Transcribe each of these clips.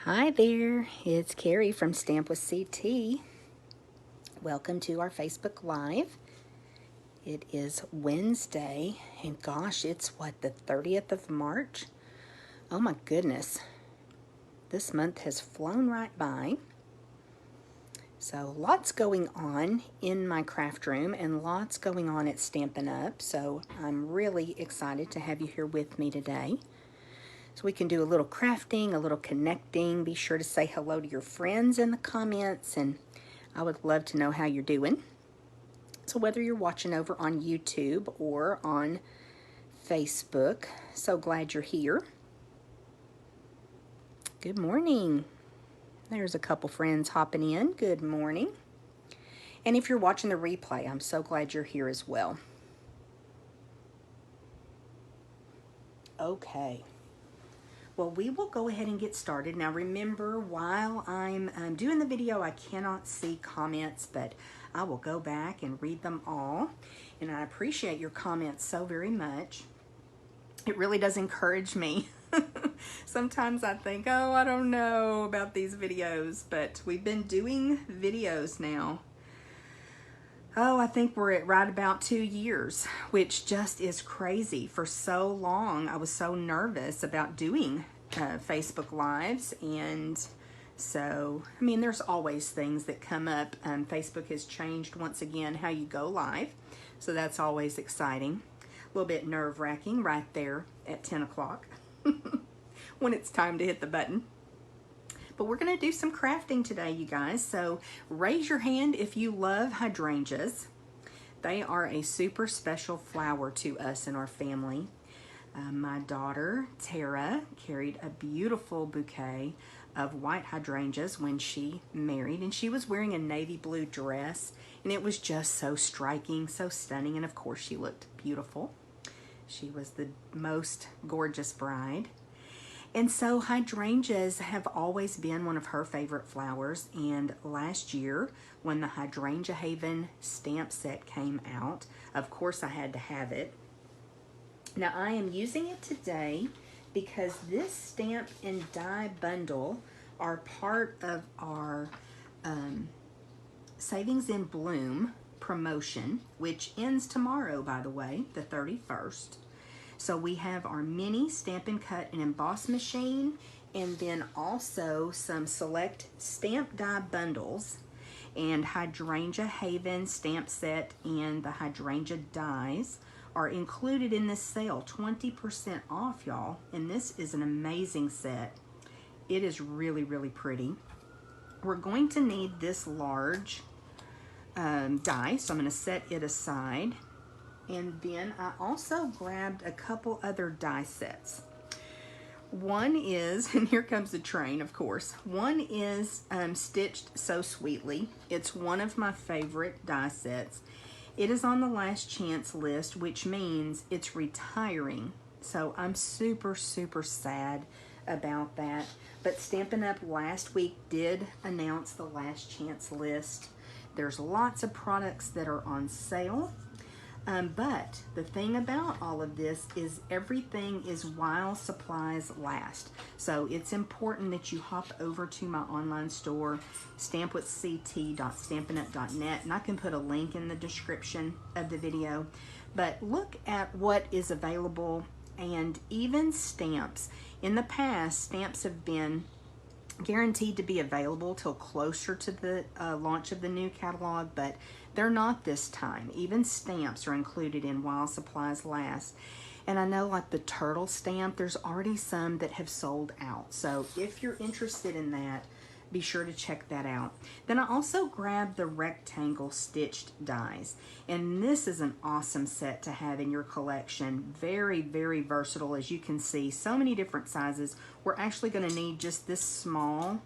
Hi there, it's Carrie from Stamp with CT. Welcome to our Facebook Live. It is Wednesday, and gosh, it's the 30th of March? Oh my goodness, this month has flown right by. So lots going on in my craft room and lots going on at Stampin' Up. So I'm really excited to have you here with me today. So we can do a little crafting, a little connecting. Be sure to say hello to your friends in the comments, and I would love to know how you're doing. So whether you're watching over on YouTube or on Facebook, so glad you're here. Good morning. There's a couple friends hopping in. Good morning. And if you're watching the replay, I'm so glad you're here as well. Okay. Well, we will go ahead and get started. Now remember, while I'm doing the video, I cannot see comments, but I will go back and read them all. And I appreciate your comments so very much. It really does encourage me. Sometimes I think, oh, I don't know about these videos, but we've been doing videos now. Oh, I think we're at right about 2 years, which just is crazy. For so long, I was so nervous about doing Facebook Lives, and so, I mean, there's always things that come up. Facebook has changed once again how you go live, so that's always exciting. A little bit nerve-wracking right there at 10 o'clock when it's time to hit the button. But we're going to do some crafting today, you guys. So raise your hand if you love hydrangeas. They are a super special flower to us and our family. My daughter, Tara, carried a beautiful bouquet of white hydrangeas when she married. And she was wearing a navy blue dress. And it was just so striking, so stunning. And of course, she looked beautiful. She was the most gorgeous bride. And so hydrangeas have always been one of her favorite flowers, and last year when the Hydrangea Haven stamp set came out, of course I had to have it. Now I am using it today because this stamp and die bundle are part of our Savings in Bloom promotion, which ends tomorrow, by the way, the 31st. So we have our mini Stampin' Cut and Emboss machine, and then also some select stamp die bundles and Hydrangea Haven stamp set and the hydrangea dies are included in this sale. 20% off, y'all, and this is an amazing set. It is really, really pretty. We're going to need this large die, so I'm going to set it aside. And then I also grabbed a couple other die sets. One is, and here comes the train, of course. One is Stitched So Sweetly. It's one of my favorite die sets. It is on the last chance list, which means it's retiring. So I'm super, super sad about that. But Stampin' Up! Last week did announce the last chance list. There's lots of products that are on sale. But the thing about all of this is everything is while supplies last. So it's important that you hop over to my online store, stampwithct.stampinup.net, and I can put a link in the description of the video. But look at what is available, and even stamps. In the past, stamps have been guaranteed to be available till closer to the launch of the new catalog, but they're not this time. Even stamps are included in while supplies last. And I know, like the turtle stamp, there's already some that have sold out. So if you're interested in that, be sure to check that out. Then I also grabbed the rectangle stitched dies. And this is an awesome set to have in your collection. Very, very versatile, as you can see. So many different sizes. We're actually going to need just this small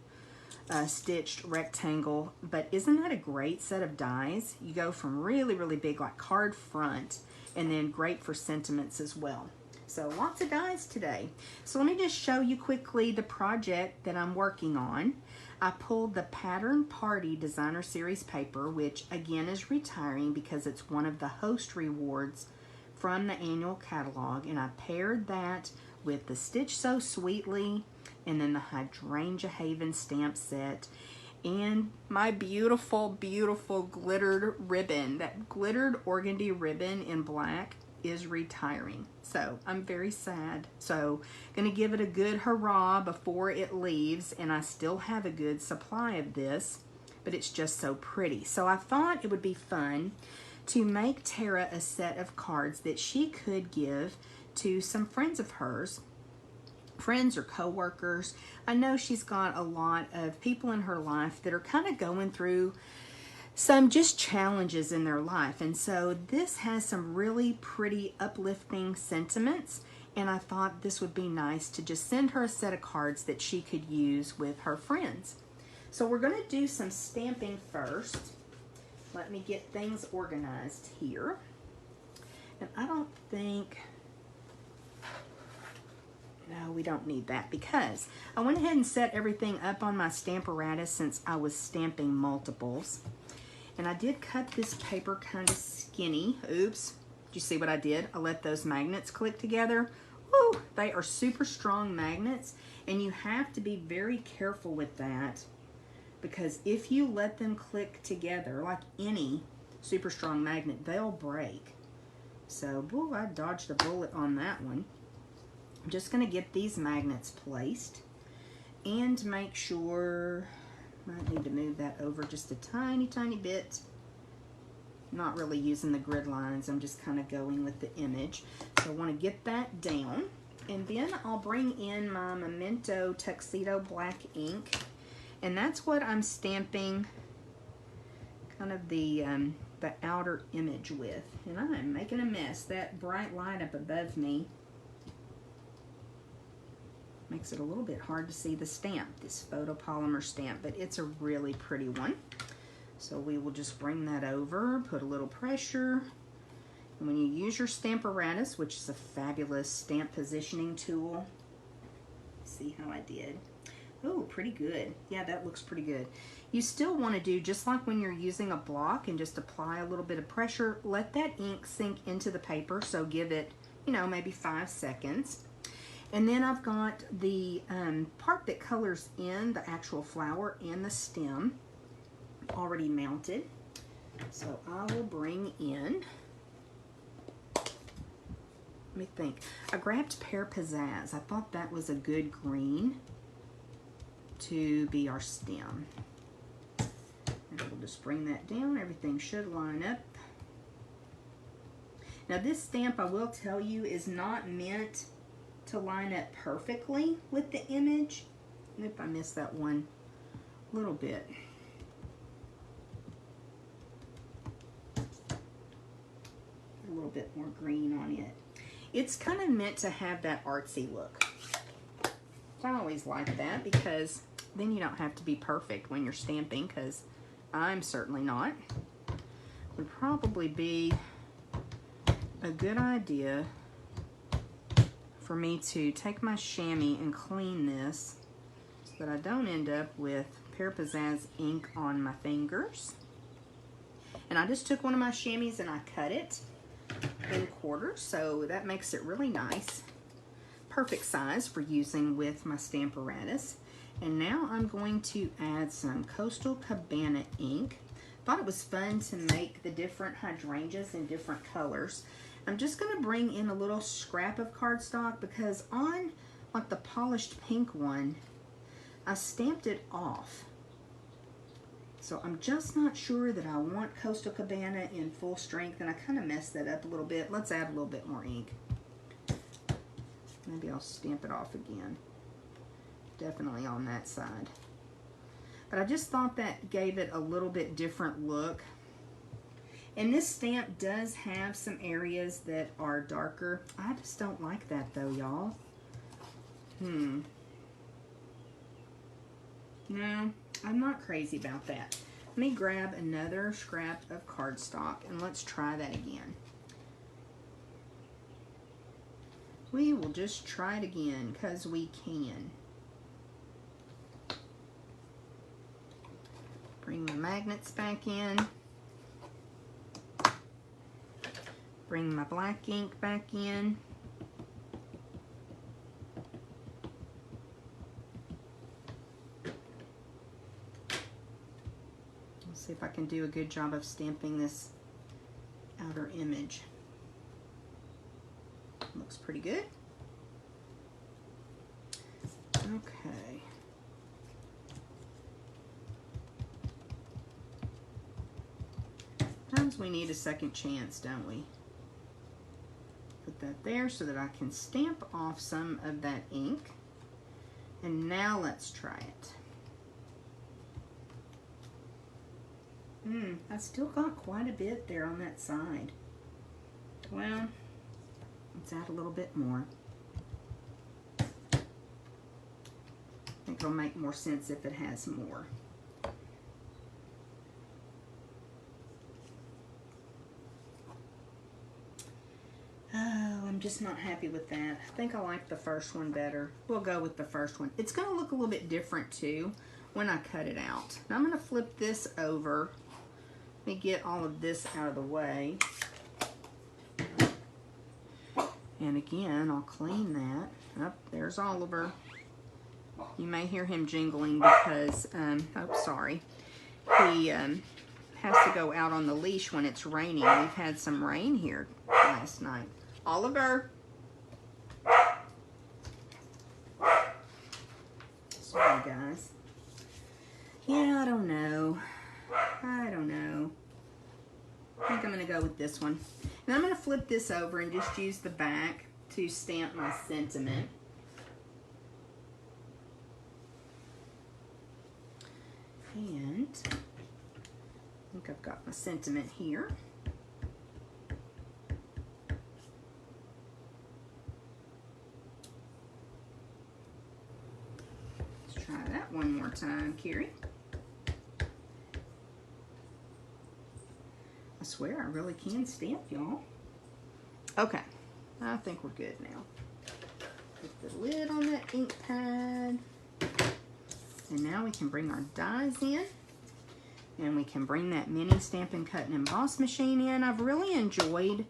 stitched rectangle, but isn't that a great set of dies? You go from really, really big, like card front, and then great for sentiments as well. So lots of dies today. So let me just show you quickly the project that I'm working on. I pulled the Pattern Party Designer Series paper, which again is retiring because it's one of the host rewards from the annual catalog, and I paired that with the Stitch So Sweetly and then the Hydrangea Haven stamp set and my beautiful, beautiful glittered ribbon. That glittered organdy ribbon in black is retiring. So I'm very sad. So gonna give it a good hurrah before it leaves, and I still have a good supply of this, but it's just so pretty. So I thought it would be fun to make Tara a set of cards that she could give to some friends of hers, friends or co-workers. I know she's got a lot of people in her life that are kind of going through some just challenges in their life, and so this has some really pretty uplifting sentiments, and I thought this would be nice to just send her a set of cards that she could use with her friends. So we're going to do some stamping first. Let me get things organized here. And I don't think, no, we don't need that because I went ahead and set everything up on my Stamparatus since I was stamping multiples. And I did cut this paper kind of skinny. Oops. Did you see what I did? I let those magnets click together. Woo! They are super strong magnets, and you have to be very careful with that because if you let them click together, like any super strong magnet, they'll break. So, woo, I dodged a bullet on that one. I'm just going to get these magnets placed and make sure, might need to move that over just a tiny, tiny bit. Not really using the grid lines, I'm just kind of going with the image. So I want to get that down, and then I'll bring in my Memento Tuxedo black ink, and that's what I'm stamping kind of the outer image with. And I'm making a mess. That bright light up above me makes it a little bit hard to see the stamp, this photopolymer stamp, but it's a really pretty one. So we will just bring that over, put a little pressure. And when you use your Stamparatus, which is a fabulous stamp positioning tool, see how I did? Oh, pretty good. Yeah, that looks pretty good. You still want to do just like when you're using a block and just apply a little bit of pressure. Let that ink sink into the paper, so give it, you know, maybe 5 seconds. And then I've got the part that colors in the actual flower and the stem already mounted. So I will bring in, let me think. I grabbed Pear Pizzazz. I thought that was a good green to be our stem. And we'll just bring that down. Everything should line up. Now this stamp, I will tell you, is not meant to line up perfectly with the image. And if I missed that one little bit. A little bit more green on it. It's kind of meant to have that artsy look. So I always like that because then you don't have to be perfect when you're stamping, because I'm certainly not. Would probably be a good idea for me to take my chamois and clean this so that I don't end up with Pear Pizzazz ink on my fingers. And I just took one of my chamois and I cut it in quarters, so that makes it really nice. Perfect size for using with my Stamparatus. And now I'm going to add some Coastal Cabana ink. Thought it was fun to make the different hydrangeas in different colors. I'm just going to bring in a little scrap of cardstock because on like the polished pink one, I stamped it off. So I'm just not sure that I want Coastal Cabana in full strength, and I kind of messed that up a little bit. Let's add a little bit more ink. Maybe I'll stamp it off again. Definitely on that side. But I just thought that gave it a little bit different look. And this stamp does have some areas that are darker. I just don't like that though, y'all. No, I'm not crazy about that. Let me grab another scrap of cardstock and let's try that again. We will just try it again because we can. Bring the magnets back in. Bring my black ink back in. See if I can do a good job of stamping this outer image. Looks pretty good. Okay. Sometimes we need a second chance, don't we? Put that there so that I can stamp off some of that ink. And now let's try it. I still got quite a bit there on that side. Well, let's add a little bit more. I think it'll make more sense if it has more. Oh, I'm just not happy with that. I think I like the first one better. We'll go with the first one. It's going to look a little bit different too when I cut it out. Now I'm going to flip this over. Let me get all of this out of the way. And again, I'll clean that. Oh, there's Oliver. You may hear him jingling because, oh, sorry. He has to go out on the leash when it's raining. We've had some rain here last night. Oliver. Sorry, guys. Yeah, I don't know. I don't know. I think I'm going to go with this one. And I'm going to flip this over and just use the back to stamp my sentiment. And I think I've got my sentiment here. Let's try that one more time, Carrie. I swear I really can stamp, y'all. Okay, I think we're good now. Put the lid on that ink pad. And now we can bring our dies in. And we can bring that mini Stampin' Cut and Emboss machine in. I've really enjoyed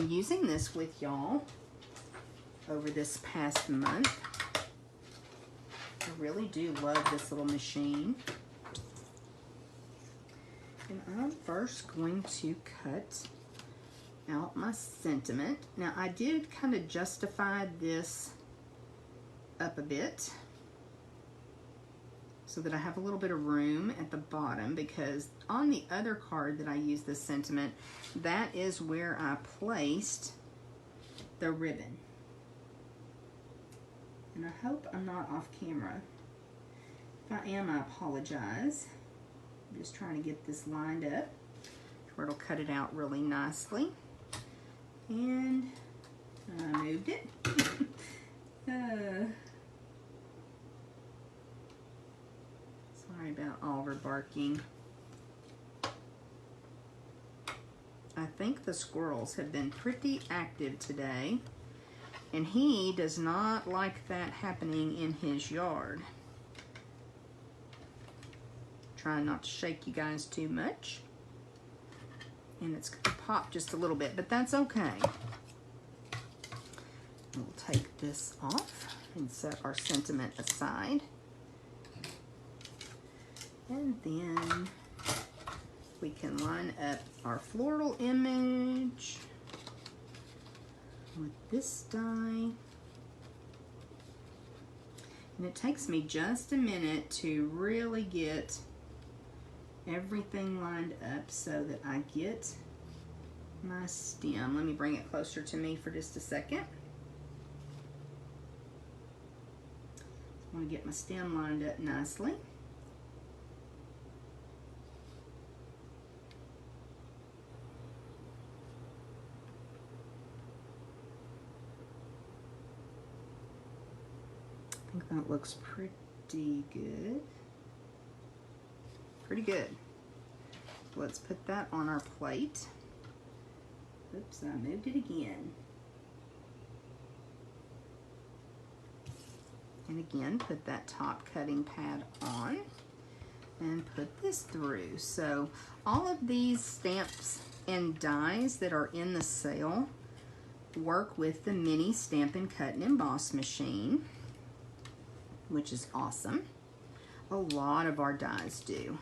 using this with y'all over this past month. I really do love this little machine. And I'm first going to cut out my sentiment. Now I did kind of justify this up a bit so that I have a little bit of room at the bottom, because on the other card that I used this sentiment, that is where I placed the ribbon. And I hope I'm not off camera. If I am, I apologize. I'm just trying to get this lined up where it'll cut it out really nicely. And I moved it. Sorry about Oliver barking. I think the squirrels have been pretty active today, and he does not like that happening in his yard. Trying not to shake you guys too much. And it's going to pop just a little bit, but that's okay. We'll take this off and set our sentiment aside. And then we can line up our floral image with this die. And it takes me just a minute to really get everything lined up so that I get my stem. Let me bring it closer to me for just a second. I want to get my stem lined up nicely. I think that looks pretty good. Pretty good. Let's put that on our plate. Oops, I moved it again. And again, put that top cutting pad on and put this through. So all of these stamps and dies that are in the sale work with the mini Stampin' Cut and Emboss machine, which is awesome. A lot of our dies do.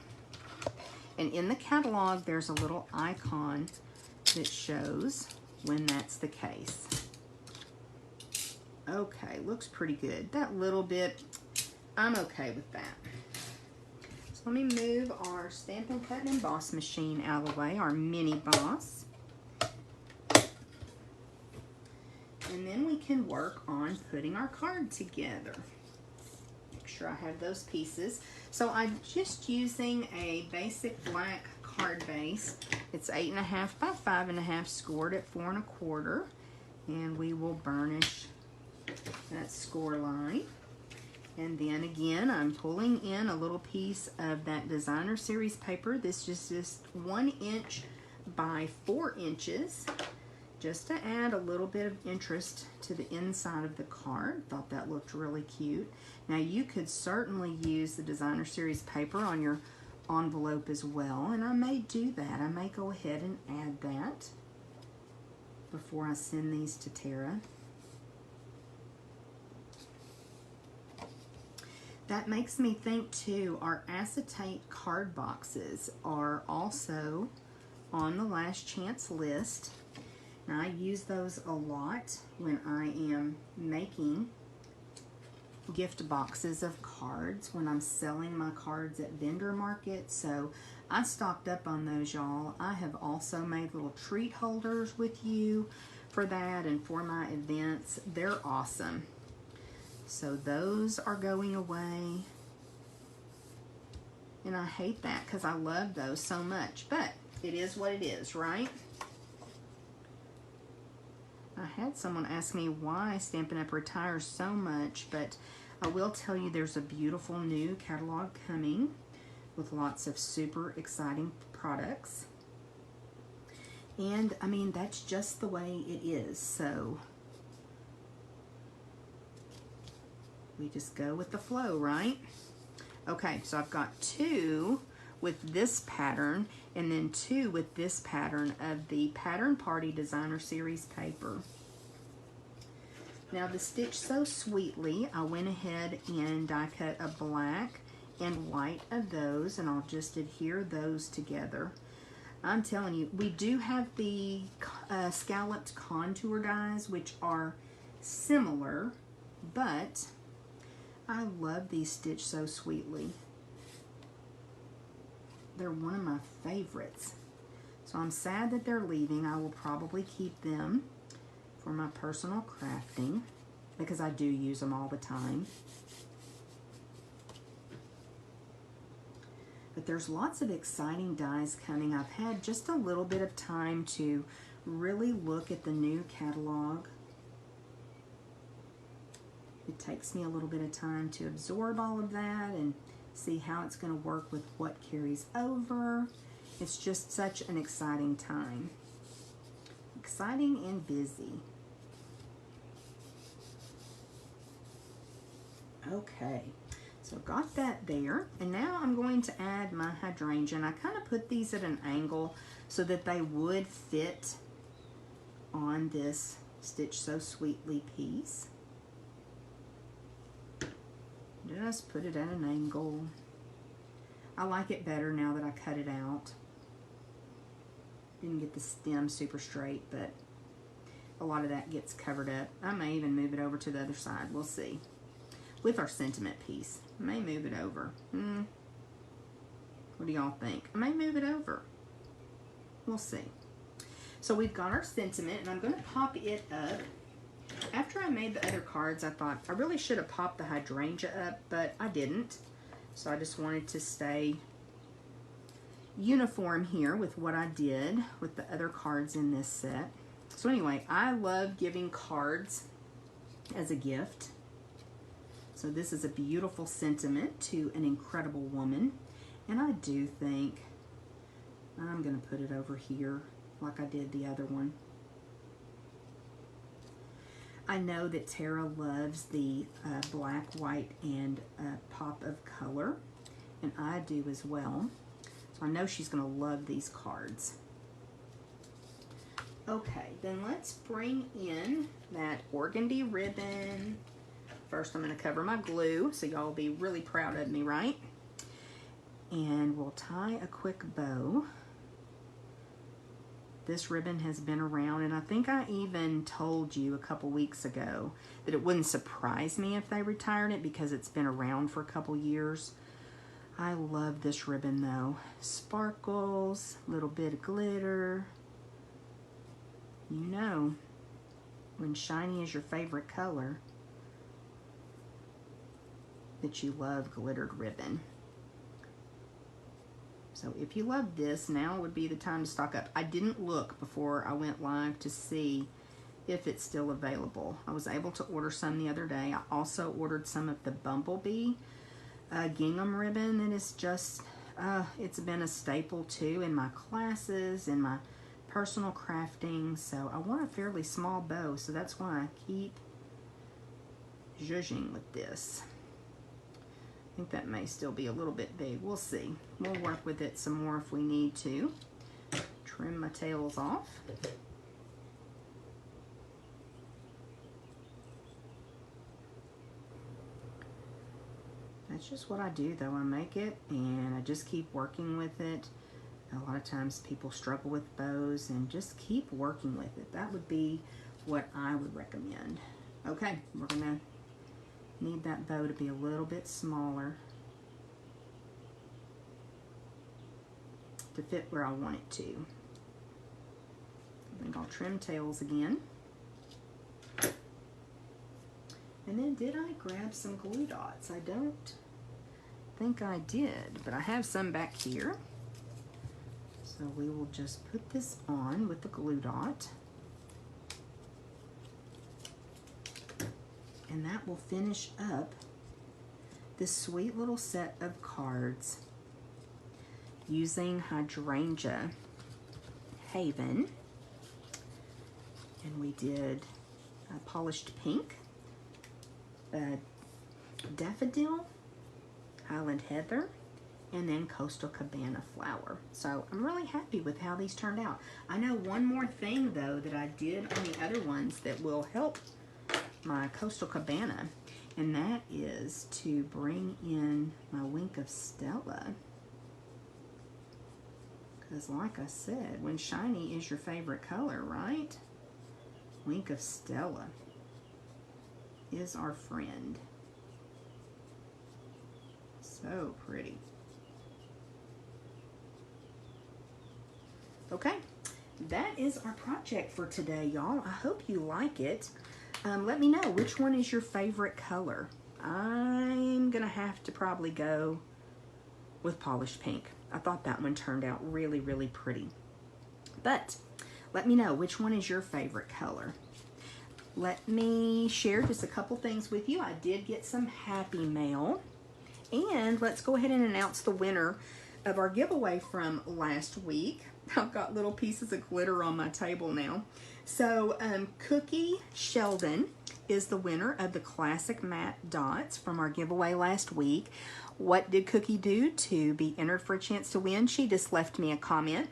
And in the catalog, there's a little icon that shows when that's the case. Okay, looks pretty good. That little bit, I'm okay with that. So let me move our Stampin' Cut and Emboss machine out of the way, our mini boss. And then we can work on putting our card together. Make sure I have those pieces. So I'm just using a basic black card base. It's 8.5 by 5.5, scored at 4 1/4. And we will burnish that score line. And then again, I'm pulling in a little piece of that Designer Series paper. This is just 1 inch by 4 inches, just to add a little bit of interest to the inside of the card. Thought that looked really cute. Now you could certainly use the Designer Series paper on your envelope as well, and I may do that. I may go ahead and add that before I send these to Tara. That makes me think too, our acetate card boxes are also on the last chance list. And I use those a lot when I am making gift boxes of cards, when I'm selling my cards at vendor market. So I stocked up on those, y'all. I have also made little treat holders with you for that and for my events. They're awesome. So those are going away. And I hate that because I love those so much. But it is what it is, right? I had someone ask me why Stampin' Up! Retires so much, but I will tell you there's a beautiful new catalog coming with lots of super exciting products. And I mean, that's just the way it is. So we just go with the flow, right? Okay, so I've got 2 with this pattern and then 2 with this pattern of the Pattern Party Designer Series paper. Now the Stitch So Sweetly, I went ahead and die cut a black and white of those, and I'll just adhere those together. I'm telling you, we do have the scalloped contour dies, which are similar, but I love these Stitch So Sweetly. They're one of my favorites. So I'm sad that they're leaving. I will probably keep them for my personal crafting because I do use them all the time. But there's lots of exciting dies coming. I've had just a little bit of time to really look at the new catalog. It takes me a little bit of time to absorb all of that and see how it's going to work with what carries over. It's just such an exciting time. Exciting and busy. Okay, so got that there. And now I'm going to add my hydrangea. And I kind of put these at an angle so that they would fit on this Stitch So Sweetly piece. Just put it at an angle. I like it better now that I cut it out. Didn't get the stem super straight, but a lot of that gets covered up. I may even move it over to the other side. We'll see. With our sentiment piece, I may move it over. What do y'all think? I may move it over. We'll see. So we've got our sentiment, and I'm going to pop it up. After I made the other cards, I thought I really should have popped the hydrangea up, but I didn't. So I just wanted to stay uniform here with what I did with the other cards in this set. So anyway, I love giving cards as a gift. So this is a beautiful sentiment to an incredible woman. And I do think I'm going to put it over here like I did the other one. I know that Tara loves the black, white, and pop of color, and I do as well. So I know she's going to love these cards. Okay, then let's bring in that organdy ribbon. First, I'm going to cover my glue, so y'all will be really proud of me, right? and we'll tie a quick bow. This ribbon has been around, and I think I even told you a couple weeks ago that it wouldn't surprise me if they retired it because it's been around for a couple years. I love this ribbon though. Sparkles, little bit of glitter. You know, when shiny is your favorite color, that you love glittered ribbon. So if you love this, now would be the time to stock up. I didn't look before I went live to see if it's still available. I was able to order some the other day. I also ordered some of the Bumblebee gingham ribbon that is just, it's been a staple too in my classes, in my personal crafting. So I want a fairly small bow, so that's why I keep zhuzhing with this. I think that may still be a little bit big. We'll see. We'll work with it some more if we need to. Trim my tails off. That's just what I do though. I make it and I just keep working with it. A lot of times people struggle with bows, and just keep working with it. That would be what I would recommend. Okay, we're gonna need that bow to be a little bit smaller to fit where I want it to. I think I'll trim tails again. And then did I grab some glue dots? I don't think I did, but I have some back here. So we will just put this on with the glue dot. And that will finish up this sweet little set of cards using Hydrangea Haven. And we did polished pink, daffodil, Highland heather, and then coastal cabana flower. So I'm really happy with how these turned out. I know one more thing though that I did on the other ones that will help my coastal cabana, and that is to bring in my Wink of Stella. Because like I said, when shiny is your favorite color, right? Wink of Stella is our friend. So pretty. Okay, that is our project for today, y'all. I hope you like it. Let me know which one is your favorite color. I'm gonna have to probably go with polished pink. I thought that one turned out really, really pretty. But let me know which one is your favorite color. Let me share just a couple things with you. I did get some happy mail. And let's go ahead and announce the winner of our giveaway from last week. I've got little pieces of glitter on my table now. So Cookie Sheldon is the winner of the classic matte dots from our giveaway last week. What did Cookie do to be entered for a chance to win? She just left me a comment.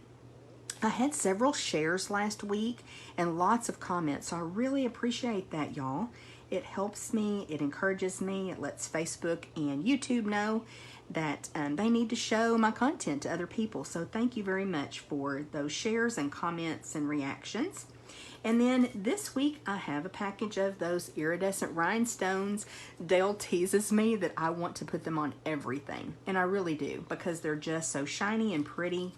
I had several shares last week and lots of comments, so I really appreciate that, y'all. It helps me, it encourages me, it lets Facebook and YouTube know that they need to show my content to other people. So thank you very much for those shares and comments and reactions. And then this week I have a package of those iridescent rhinestones. Dale teases me that I want to put them on everything, and I really do, because they're just so shiny and pretty.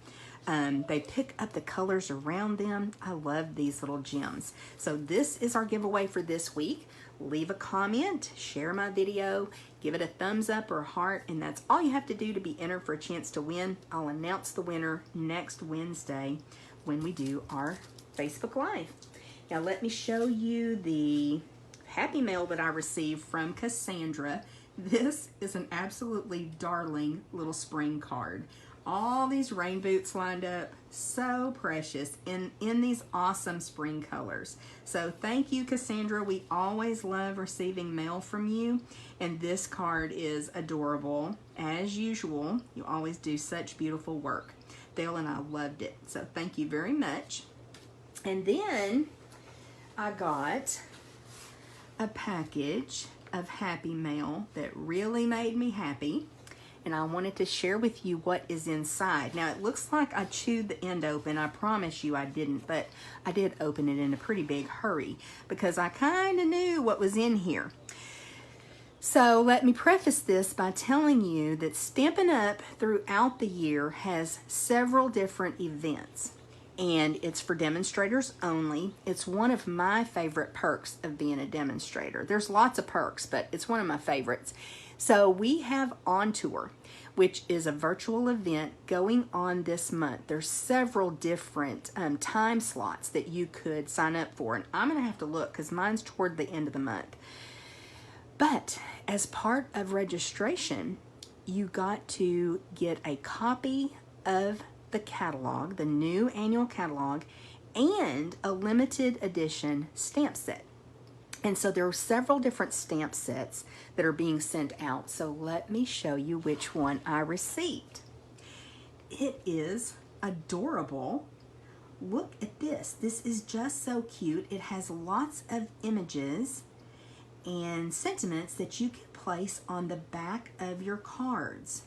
They pick up the colors around them. I love these little gems. So this is our giveaway for this week. Leave a comment, share my video, give it a thumbs up or a heart, and that's all you have to do to be entered for a chance to win. I'll announce the winner next Wednesday when we do our Facebook Live. Now let me show you the happy mail that I received from Cassandra. This is an absolutely darling little spring card. All these rain boots lined up, so precious, in these awesome spring colors. So thank you, Cassandra. We always love receiving mail from you, and this card is adorable. As usual, you always do such beautiful work. Dale and I loved it, so thank you very much. And then I got a package of happy mail that really made me happy. and I wanted to share with you what is inside. Now it looks like I chewed the end open. I promise you I didn't, but I did open it in a pretty big hurry because I kind of knew what was in here. So let me preface this by telling you that Stampin' Up! Throughout the year has several different events, and it's for demonstrators only. It's one of my favorite perks of being a demonstrator. There's lots of perks, but it's one of my favorites. So we have On Tour, which is a virtual event going on this month. There's several different time slots that you could sign up for, and I'm going to have to look because mine's toward the end of the month. But as part of registration, you got to get a copy of the catalog, the new annual catalog, and a limited edition stamp set. And so there are several different stamp sets that are being sent out. So let me show you which one I received. It is adorable. Look at this. This is just so cute. It has lots of images and sentiments that you can place on the back of your cards.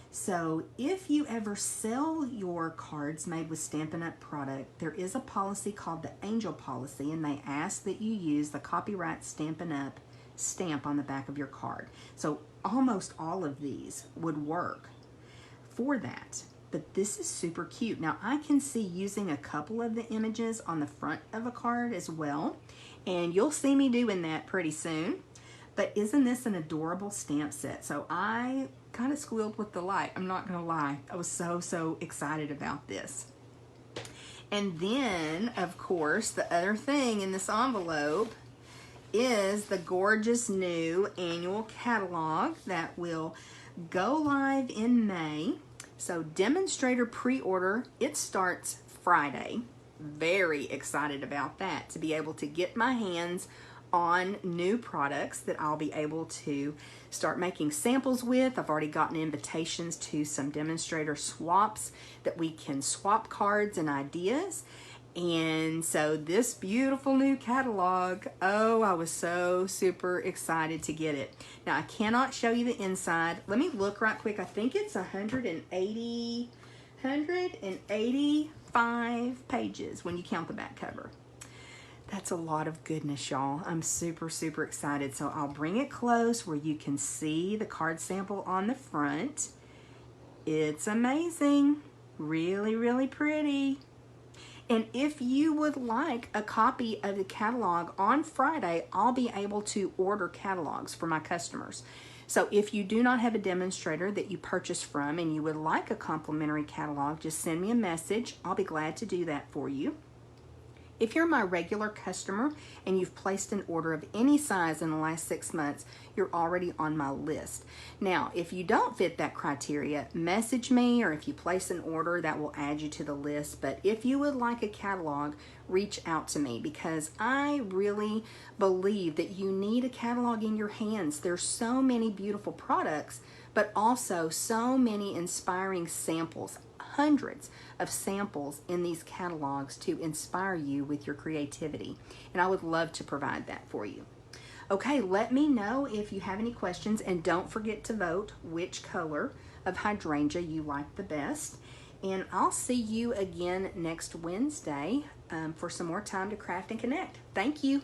So if you ever sell your cards made with Stampin' Up! Product, there is a policy called the Angel Policy, and they ask that you use the copyright Stampin' Up! Stamp on the back of your card. So almost all of these would work for that. But this is super cute. Now I can see using a couple of the images on the front of a card as well, and you'll see me doing that pretty soon. But isn't this an adorable stamp set? So I kind of squealed with delight. I'm not gonna lie. I was so excited about this. And then, of course, the other thing in this envelope is the gorgeous new annual catalog that will go live in May. So demonstrator pre-order, it starts Friday. Very excited about that, to be able to get my hands on new products that I'll be able to start making samples with. I've already gotten invitations to some demonstrator swaps that we can swap cards and ideas. And so this beautiful new catalog, oh, I was so super excited to get it. Now I cannot show you the inside. Let me look right quick. I think it's 185 pages when you count the back cover. That's a lot of goodness, y'all. I'm super excited. So I'll bring it close where you can see the card sample on the front. It's amazing. Really pretty. And if you would like a copy of the catalog on Friday, I'll be able to order catalogs for my customers. So if you do not have a demonstrator that you purchase from and you would like a complimentary catalog, just send me a message. I'll be glad to do that for you. If you're my regular customer and you've placed an order of any size in the last 6 months, you're already on my list. Now, if you don't fit that criteria, message me, or if you place an order, that will add you to the list. But if you would like a catalog, reach out to me, because I really believe that you need a catalog in your hands. There's so many beautiful products, but also so many inspiring samples. Hundreds of samples in these catalogs to inspire you with your creativity, and I would love to provide that for you. Okay, let me know if you have any questions, and don't forget to vote which color of hydrangea you like the best. And I'll see you again next Wednesday for some more time to craft and connect. Thank you.